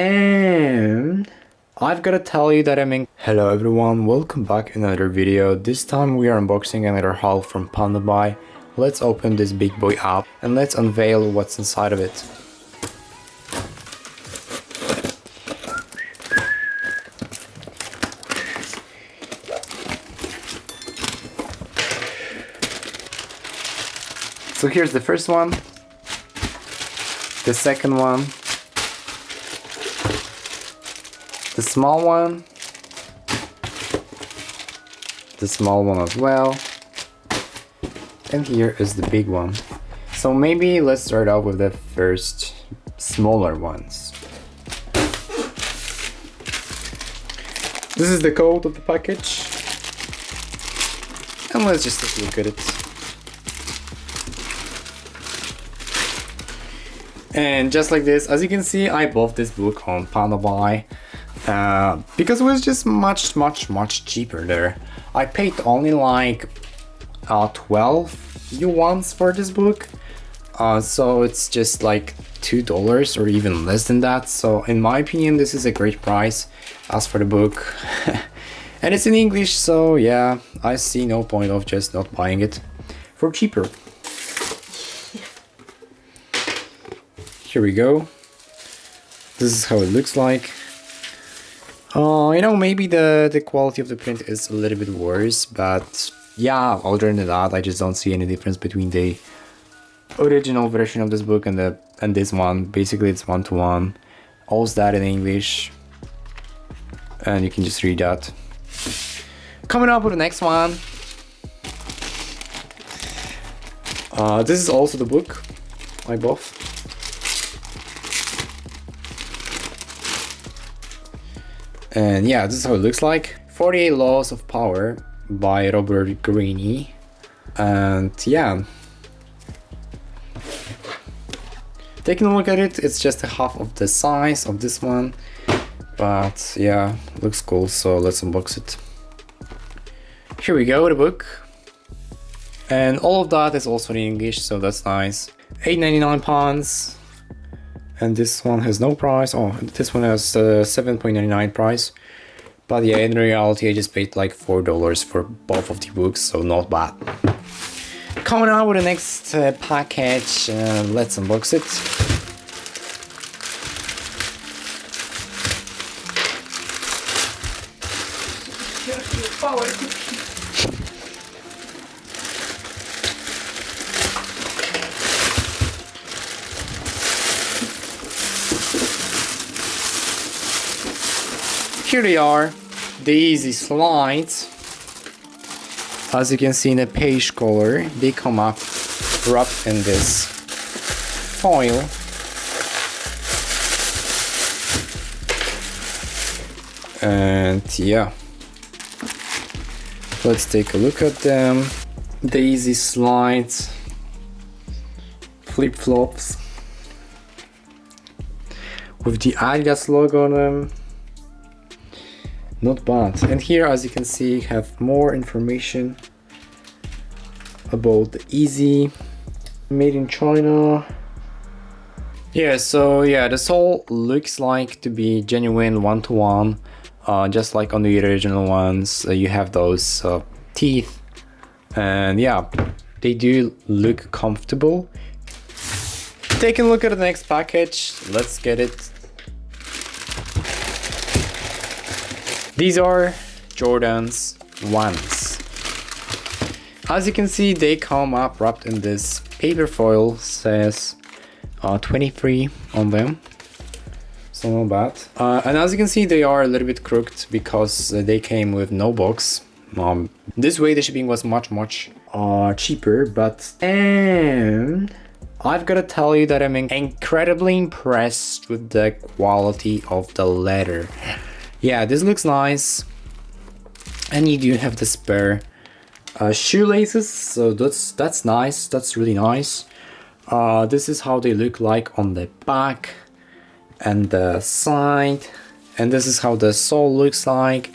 And I've gotta tell you that Hello everyone, welcome back in another video. This time we are unboxing another haul from Pandabuy. Let's open this big boy up and let's unveil what's inside of it. So here's the first one, the second one, the small one as well, and here is the big one. So maybe let's start off with the first smaller ones. This is the code of the package, and let's just take a look at it. And just like this, as you can see, I bought this book on Pandabuy because it was just much cheaper there. I paid only like 12 yuan for this book, so it's just like $2 or even less than that. So in my opinion, this is a great price as for the book. And it's in English, so yeah, I see no point of just not buying it for cheaper. Here we go. This is how it looks like. You know, maybe the quality of the print is a little bit worse, but yeah, other than that, I just don't see any difference between the original version of this book and this one. Basically, it's one-to-one. All that in English, and you can just read that. Coming up with the next one. This is also the book I bought. And yeah, this is how it looks like. 48 Laws of Power by Robert Greene. And yeah, taking a look at it, it's just a half of the size of this one. But yeah, looks cool, so let's unbox it. Here we go, the book. And all of that is also in English, so that's nice. £8.99. And this one has no price. Oh, this one has 7.99 price. But yeah, in reality, I just paid like $4 for both of the books, so not bad. Coming on with the next package, let's unbox it. Here they are, the easy slides. As you can see in the page color, they come up wrapped in this foil. And yeah, let's take a look at them. The easy slides, flip-flops with the Adidas logo on them. Not bad. And here, as you can see, have more information about the Easy, made in China. Yeah, so yeah, the sole looks like to be genuine one-to-one, just like on the original ones. You have those teeth, and yeah, they do look comfortable. Taking a look at the next package, let's get it. These are Jordan's 1s. As you can see, they come up wrapped in this paper foil, says 23 on them, so not bad. And as you can see, they are a little bit crooked because they came with no box. This way the shipping was much cheaper, but and I've gotta tell you that I'm incredibly impressed with the quality of the leather. Yeah, this looks nice, and you do have the spare shoelaces, so that's nice. That's really nice. This is how they look like on the back and the side, and this is how the sole looks like.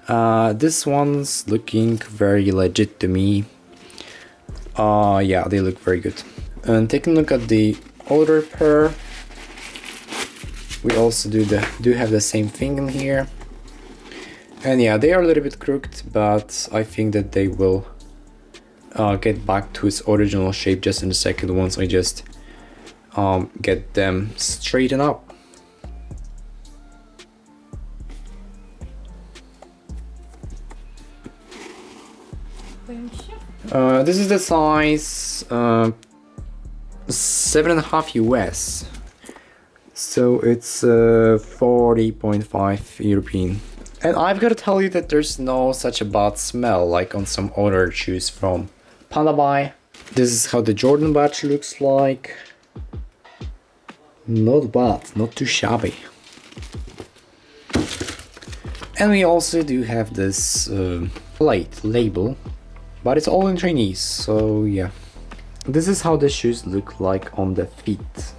This one's looking very legit to me. Yeah, they look very good. And taking a look at the other pair, We also do have the same thing in here. And yeah, they are a little bit crooked, but I think that they will get back to its original shape just in a second once I just get them straightened up. This is the size 7.5 US, so it's 40.5 European. And I've got to tell you that there's no such a bad smell like on some other shoes from Pandabuy. This is how the Jordan badge looks like. Not bad, not too shabby. And we also do have this plate label, but it's all in Chinese, so yeah. This is how the shoes look like on the feet.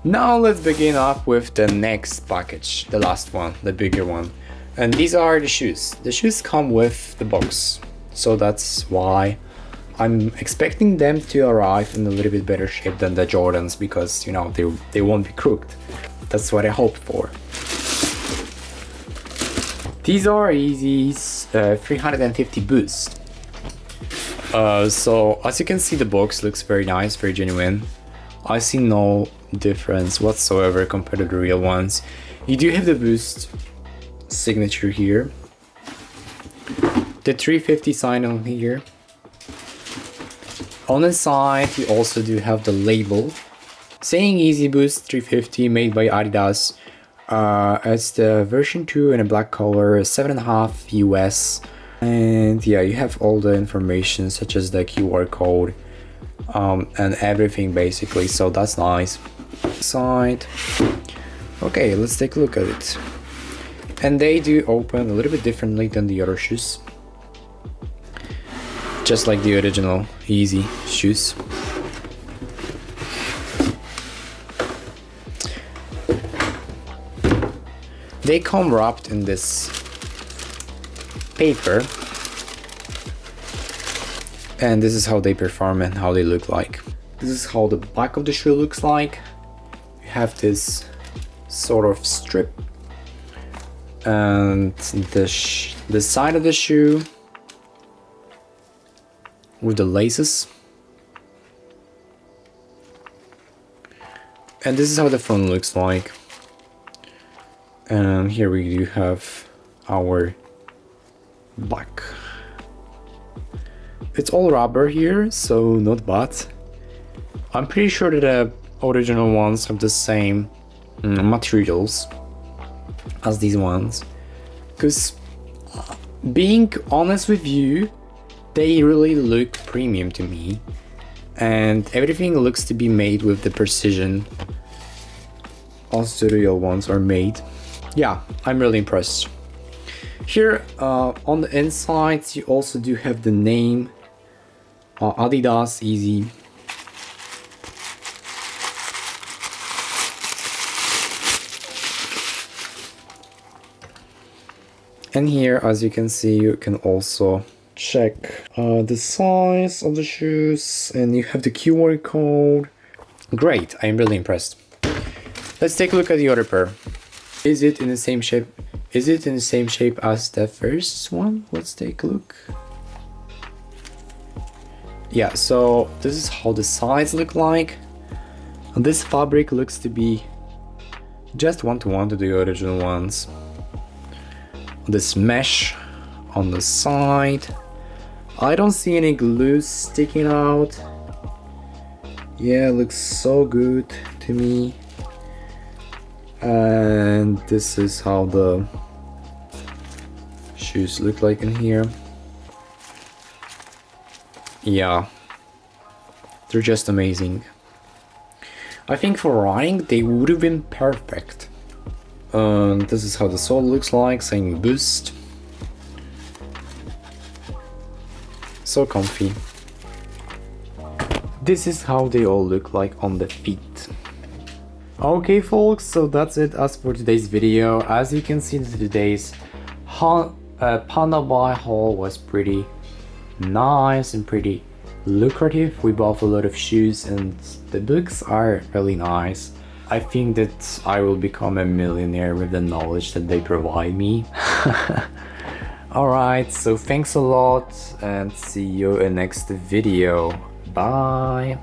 Now let's begin up with the next package, the last one, the bigger one. And these are the shoes. The shoes come with the box, so that's why I'm expecting them to arrive in a little bit better shape than the Jordans, because you know they won't be crooked. That's what I hoped for. These are Yeezys 350 Boost. So as you can see, the box looks very nice, very genuine. I see no difference whatsoever compared to the real ones. You do have the Boost signature here, the 350 sign on here. On the side you also do have the label saying Yeezy Boost 350, made by Adidas. It's the version 2 in a black color, 7.5 US. And yeah, you have all the information such as the QR code and everything basically, so that's nice. Side. Okay, let's take a look at it. And they do open a little bit differently than the other shoes, just like the original Yeezy shoes. They come wrapped in this paper, and this is how they perform and how they look like. This is how the back of the shoe looks like. You have this sort of strip, and the side of the shoe with the laces, and this is how the front looks like. And here we do have our back. It's all rubber here, so not bad. I'm pretty sure that the original ones have the same materials as these ones, because being honest with you, they really look premium to me, and everything looks to be made with the precision as the real ones are made. Yeah, I'm really impressed. Here on the insides you also do have the name Adidas Yeezy. And here, as you can see, you can also check the size of the shoes, and you have the QR code. Great, I'm really impressed. Let's take a look at the other pair. Is it in the same shape? Is it in the same shape as the first one? Let's take a look. Yeah, so this is how the sides look like. And this fabric looks to be just one-to-one to the original ones. This mesh on the side. I don't see any glue sticking out. Yeah, it looks so good to me. And this is how the shoes look like in here. Yeah, they're just amazing. I think for running they would have been perfect. This is how the sole looks like, saying Boost. So comfy. This is how they all look like on the feet. Okay folks, so that's it as for today's video. As you can see, today's Pandabuy haul was pretty nice and pretty lucrative. We bought a lot of shoes and the books are really nice. I think that I will become a millionaire with the knowledge that they provide me. Alright, so thanks a lot and see you in next video. Bye.